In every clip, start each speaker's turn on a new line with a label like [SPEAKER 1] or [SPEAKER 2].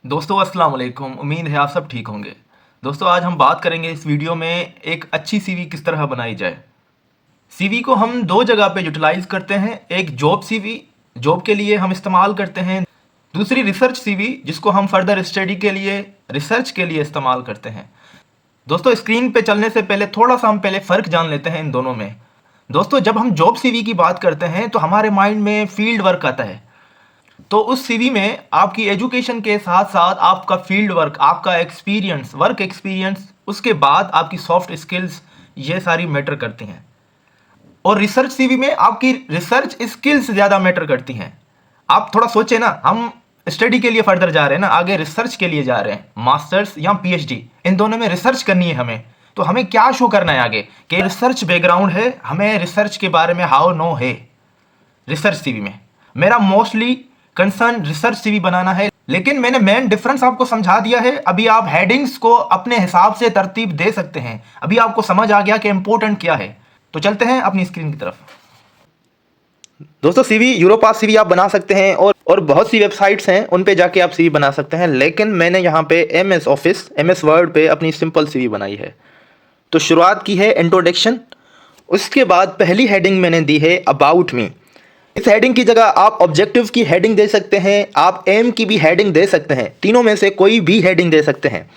[SPEAKER 1] दोस्तों अस्सलाम वालेकुम। उम्मीद है आप सब ठीक होंगे। दोस्तों आज हम बात करेंगे इस वीडियो में एक अच्छी सीवी किस तरह बनाई जाए। सीवी को हम दो जगह पे यूटिलाइज करते हैं। एक जॉब सीवी, जॉब के लिए हम इस्तेमाल करते हैं। दूसरी रिसर्च सीवी, जिसको हम फर्दर स्टडी के लिए, रिसर्च के लिए इस्तेमाल करते हैं। दोस्तों स्क्रीन पे चलने से पहले थोड़ा सा हम पहले फ़र्क जान लेते हैं इन दोनों में। दोस्तों जब हम जॉब सीवी की बात करते हैं तो हमारे माइंड में फील्ड वर्क आता है। तो उस सीवी में आपकी एजुकेशन के साथ साथ आपका फील्ड वर्क, आपका एक्सपीरियंस, वर्क एक्सपीरियंस, उसके बाद आपकी सॉफ्ट स्किल्स, ये सारी मैटर करती हैं। और रिसर्च सीवी में आपकी रिसर्च स्किल्स ज़्यादा मैटर करती हैं। आप थोड़ा सोचें ना, हम स्टडी के लिए फर्दर जा रहे हैं ना, आगे रिसर्च के लिए जा रहे हैं, मास्टर्स या पीएचडी, इन दोनों में रिसर्च करनी है हमें। तो हमें क्या शो करना है आगे कि रिसर्च बैकग्राउंड है, हमें रिसर्च के बारे में हाउ नो है। रिसर्च सीवी में मेरा मोस्टली कंसर्न रिसर्च सीवी बनाना है, लेकिन मैंने मेन डिफरेंस आपको समझा दिया है। अभी आप हेडिंग्स को अपने हिसाब से तरतीब दे सकते हैं। अभी आपको समझ आ गया कि इंपॉर्टेंट क्या है। तो चलते हैं अपनी स्क्रीन की तरफ। दोस्तों सीवी, यूरोपास सीवी आप बना सकते हैं और बहुत सी वेबसाइट्स हैं, उन पे जाके आप सीवी बना सकते हैं। लेकिन मैंने यहाँ पे एमएस ऑफिस, एमएस वर्ड पे अपनी सिंपल सीवी बनाई है। तो शुरुआत की है इंट्रोडक्शन, उसके बाद पहली हेडिंग मैंने दी है अबाउट मी। इस हेडिंग की जगह आप ऑब्जेक्टिव की हेडिंग दे सकते हैं, आप एम की भी हेडिंग दे सकते हैं, तीनों में से कोई भी हेडिंग दे सकते हैं।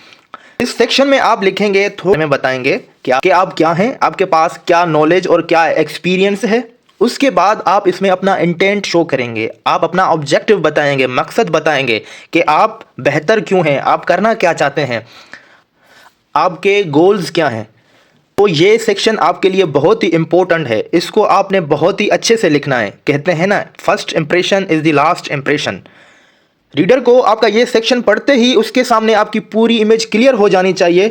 [SPEAKER 1] इस सेक्शन में आप लिखेंगे, थोड़े में बताएंगे कि आप क्या हैं, आपके पास क्या नॉलेज और क्या एक्सपीरियंस है। उसके बाद आप इसमें अपना इंटेंट शो करेंगे, आप अपना ऑब्जेक्टिव बताएंगे, मकसद बताएंगे कि आप बेहतर क्यों हैं, आप करना क्या चाहते हैं, आपके गोल्स क्या हैं। तो ये सेक्शन आपके लिए बहुत ही इंपॉर्टेंट है, इसको आपने बहुत ही अच्छे से लिखना है। कहते हैं ना, first impression is the last impression. Reader को आपका ये सेक्शन पढ़ते ही उसके सामने आपकी पूरी इमेज क्लियर हो जानी चाहिए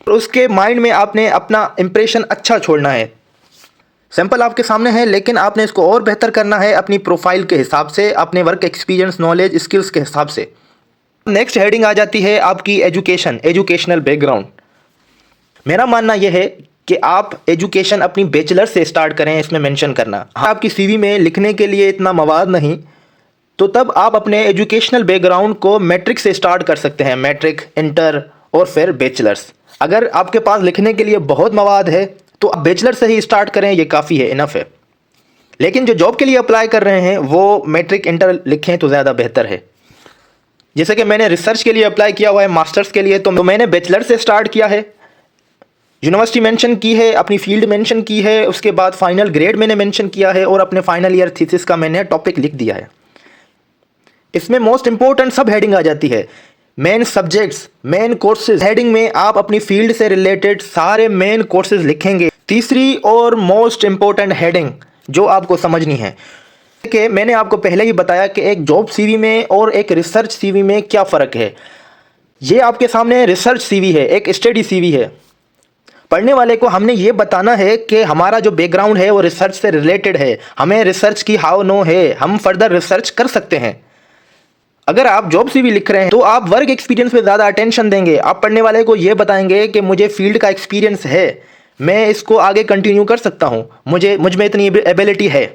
[SPEAKER 1] और उसके माइंड में आपने अपना इंप्रेशन अच्छा छोड़ना है। सैंपल आपके सामने है, लेकिन आपने इसको और बेहतर करना है अपनी प्रोफाइल के हिसाब से, अपने वर्क एक्सपीरियंस, नॉलेज, स्किल्स के हिसाब से। नेक्स्ट हेडिंग आ जाती है आपकी एजुकेशन, एजुकेशनल बैकग्राउंड। मेरा मानना यह है कि आप एजुकेशन अपनी बैचलर से स्टार्ट करें इसमें मेंशन करना। आपकी सीवी में लिखने के लिए इतना मवाद नहीं, तो तब आप अपने एजुकेशनल बैकग्राउंड को मैट्रिक से स्टार्ट कर सकते हैं, मैट्रिक, इंटर और फिर बैचलर्स। अगर आपके पास लिखने के लिए बहुत मवाद है तो आप बैचलर से ही स्टार्ट करें, ये काफ़ी है, इनफ है। लेकिन जो जॉब के लिए अप्लाई कर रहे हैं वो मैट्रिक, इंटर लिखें तो ज़्यादा बेहतर है। जैसे कि मैंने रिसर्च के लिए अप्लाई किया हुआ है, मास्टर्स के लिए, तो मैंने बैचलर से स्टार्ट किया है, यूनिवर्सिटी मेंशन की है, अपनी फील्ड मेंशन की है, उसके बाद फाइनल ग्रेड मैंने मेंशन किया है और अपने फाइनल ईयर थीसिस का मैंने टॉपिक लिख दिया है। इसमें मोस्ट इंपॉर्टेंट सब हेडिंग आ जाती है, main subjects, main courses. Heading में आप अपनी फील्ड से रिलेटेड सारे मेन कोर्सेज लिखेंगे। तीसरी और मोस्ट इंपॉर्टेंट हेडिंग जो आपको समझनी है कि मैंने आपको पहले ही बताया कि एक जॉब सीवी में और एक रिसर्च सीवी में क्या फ़र्क है। ये आपके सामने रिसर्च सीवी है, एक स्टडी सीवी है। पढ़ने वाले को हमने ये बताना है कि हमारा जो बैकग्राउंड है वो रिसर्च से रिलेटेड है, हमें रिसर्च की हाउ नो है, हम फर्दर रिसर्च कर सकते हैं। अगर आप जॉब सीवी लिख रहे हैं तो आप वर्क एक्सपीरियंस पे ज़्यादा अटेंशन देंगे। आप पढ़ने वाले को ये बताएंगे कि मुझे फील्ड का एक्सपीरियंस है, मैं इसको आगे कंटिन्यू कर सकता हूँ, मुझ में इतनी एबिलिटी है।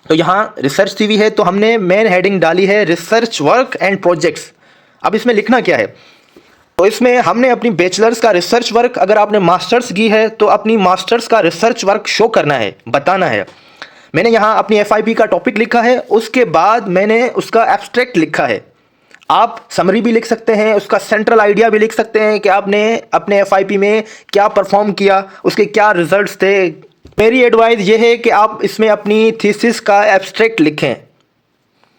[SPEAKER 1] तो यहाँ रिसर्च सीवी है तो हमने मेन हेडिंग डाली है रिसर्च वर्क एंड प्रोजेक्ट्स। अब इसमें लिखना क्या है, तो इसमें हमने अपनी बैचलर्स का रिसर्च वर्क, अगर आपने मास्टर्स की है तो अपनी मास्टर्स का रिसर्च वर्क शो करना है, बताना है। मैंने यहाँ अपनी एफआईपी का टॉपिक लिखा है, उसके बाद मैंने उसका एब्स्ट्रैक्ट लिखा है। आप समरी भी लिख सकते हैं, उसका सेंट्रल आइडिया भी लिख सकते हैं कि आपने अपने एफआईपी में क्या परफॉर्म किया, उसके क्या रिजल्ट्स थे। मेरी एडवाइस ये है कि आप इसमें अपनी थीसिस का एब्स्ट्रैक्ट लिखें।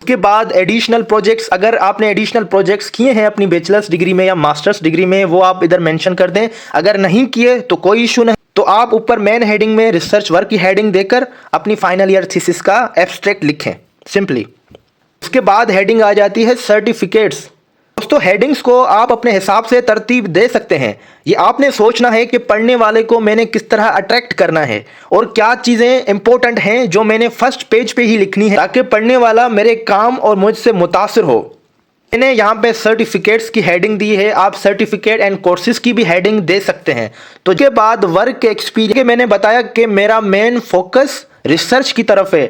[SPEAKER 1] उसके बाद एडिशनल प्रोजेक्ट्स, अगर आपने एडिशनल प्रोजेक्ट्स किए हैं अपनी बैचलर्स डिग्री में या मास्टर्स डिग्री में, वो आप इधर मेंशन कर दें। अगर नहीं किए तो कोई इशू नहीं, तो आप ऊपर मेन हेडिंग में रिसर्च वर्क की हेडिंग देकर अपनी फाइनल ईयर थीसिस का एब्स्ट्रैक्ट लिखें सिंपली। उसके बाद हेडिंग आ जाती है सर्टिफिकेट्स। दोस्तों हेडिंग्स को आप अपने हिसाब से तरतीब दे सकते हैं। ये आपने सोचना है कि पढ़ने वाले को मैंने किस तरह अट्रैक्ट करना है और क्या चीज़ें इंपॉर्टेंट हैं जो मैंने फर्स्ट पेज पे ही लिखनी है, ताकि पढ़ने वाला मेरे काम और मुझसे मुतासिर हो। मैंने यहाँ पे सर्टिफिकेट्स की हेडिंग दी है, आप सर्टिफिकेट एंड कोर्सेज की भी हेडिंग दे सकते हैं। तो इसके बाद वर्क एक्सपीरियंस, मैंने बताया कि मेरा मेन फोकस रिसर्च की तरफ है।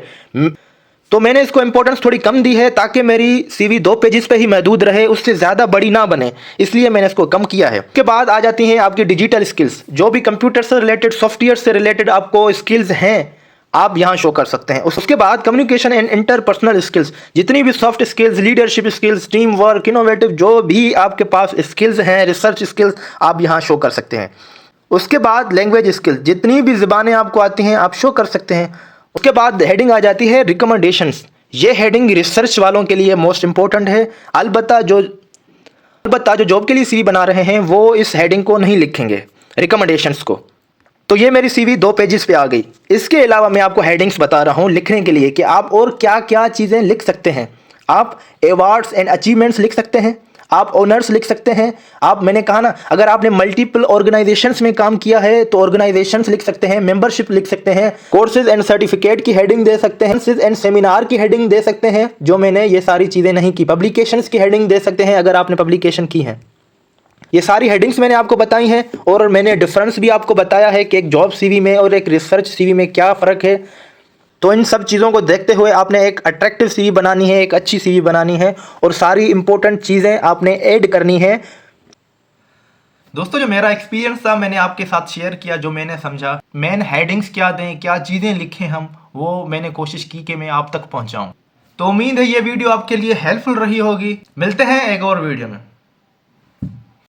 [SPEAKER 2] तो मैंने इसको इंपॉर्टेंस थोड़ी कम दी है ताकि मेरी सीवी 2 पेजेस पे ही महदूद रहे, उससे ज़्यादा बड़ी ना बने, इसलिए मैंने इसको कम किया है। उसके बाद आ जाती हैं आपकी डिजिटल स्किल्स, जो भी कंप्यूटर से रिलेटेड, सॉफ्टवेयर से रिलेटेड आपको स्किल्स हैं आप यहाँ शो कर सकते हैं। उसके बाद कम्युनिकेशन एंड इंटरपर्सनल स्किल्स, जितनी भी soft skills, leadership skills, team work, innovative, जो भी आपके पास स्किल्स हैं, रिसर्च स्किल्स, आप यहाँ शो कर सकते हैं। उसके बाद लैंग्वेज स्किल्स, जितनी भी ज़बानें आपको आती हैं आप शो कर सकते हैं। उसके बाद हेडिंग आ जाती है रिकमेंडेशंस। ये हेडिंग रिसर्च वालों के लिए मोस्ट इंपॉर्टेंट है। अलबत्ता जो जॉब के लिए सीवी बना रहे हैं वो इस हेडिंग को नहीं लिखेंगे, रिकमेंडेशंस को। तो ये मेरी सीवी 2 पेजेस पे आ गई। इसके अलावा मैं आपको हेडिंग्स बता रहा हूँ लिखने के लिए कि आप और क्या क्या चीज़ें लिख सकते हैं। आप अवार्ड्स एंड अचीवमेंट्स लिख सकते हैं, आप ऑनर्स लिख सकते हैं, आप, मैंने कहा ना, अगर आपने मल्टीपल ऑर्गेनाइजेशंस में काम किया है तो ऑर्गेनाइजेशंस लिख सकते हैं, मेंबरशिप लिख सकते हैं, कोर्सेज एंड सर्टिफिकेट की हेडिंग दे सकते हैं, एंड सेमिनार की हेडिंग दे सकते हैं, जो मैंने ये सारी चीज़ें नहीं की। पब्लिकेशंस की हेडिंग दे सकते हैं अगर आपने पब्लिकेशन की है। ये सारी हेडिंग्स मैंने आपको बताई हैं और मैंने डिफरेंस भी आपको बताया है कि एक जॉब सीवी में और एक रिसर्च सीवी में क्या फ़र्क है। तो इन सब चीज़ों को देखते हुए आपने एक अट्रैक्टिव सीवी बनानी है, एक अच्छी सीवी बनानी है और सारी इंपॉर्टेंट चीज़ें आपने ऐड करनी है।
[SPEAKER 1] दोस्तों, जो मेरा एक्सपीरियंस था मैंने आपके साथ शेयर किया, जो मैंने समझा, मेन हेडिंग्स क्या दें, क्या चीज़ें लिखें हम, वो मैंने कोशिश की कि मैं आप तक पहुंचाऊं। तो उम्मीद है ये वीडियो आपके लिए हेल्पफुल रही होगी। मिलते हैं एक और वीडियो में।